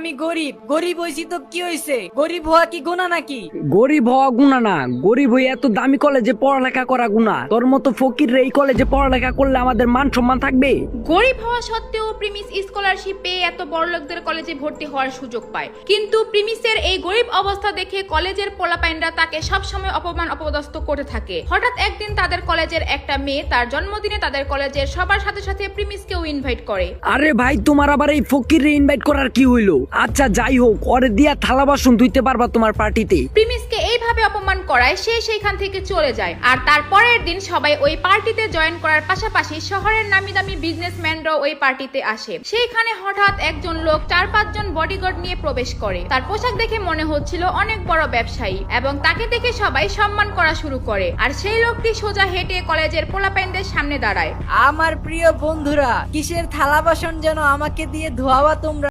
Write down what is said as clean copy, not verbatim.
আমি গরিব গরিব হইছি তো কি হইছে? গরিব হওয়া কি গুনাহ নাকি? গরিব হওয়া গুণা না, গরিব হয়ে এত দামি কলেজে পড়ালেখা করা গুণা। তোর মতো ফকির এই কলেজে পড়ালেখা করলে আমাদের মান সম্মান থাকবে? গরিব হওয়া সত্ত্বেও প্রিমিস স্কলারশিপ পেয়ে এত বড়লোকদের কলেজে ভর্তি হওয়ার সুযোগ পায়, কিন্তু প্রিমিসের এই গরিব অবস্থা দেখে কলেজের পোলাপাইনরা তাকে সবসময় অপমান অপদস্থ করতে থাকে। হঠাৎ একদিন তাদের কলেজের একটা মেয়ে তার জন্মদিনে তাদের কলেজের সবার সাথে সাথে প্রিমিসকেও ইনভাইট করে। আরে ভাই, তোমার আবার এই ফকির ইনভাইট করার কি হইলো? আচ্ছা যাই হোক, ওরে দিয়া থালা বাসন ধুইতে পারবা তোমার পার্টিতে? প্রিমিসকে এইভাবে অপমান করায় সে সেইখান থেকে চলে যায়। আর তারপরের দিন সবাই ওই পার্টিতে জয়েন করার পাশাপাশি শহরের নামি দামি বিজনেসম্যানরাও ওই পার্টিতে আসে। সেইখানে হঠাৎ একজন লোক 4-5 জন বডিগার্ড নিয়ে প্রবেশ করে। তার পোশাক দেখে মনে হচ্ছিল অনেক বড় ব্যবসায়ী, এবং তাকে দেখে সবাই সম্মান করা শুরু করে। আর সেই লোকটি সোজা হেঁটে কলেজের পোলাপাইনদের সামনে দাঁড়ায়। আমার প্রিয় বন্ধুরা, কিসের থালা বাসন যেন আমাকে দিয়ে ধোয়াবা তোমরা?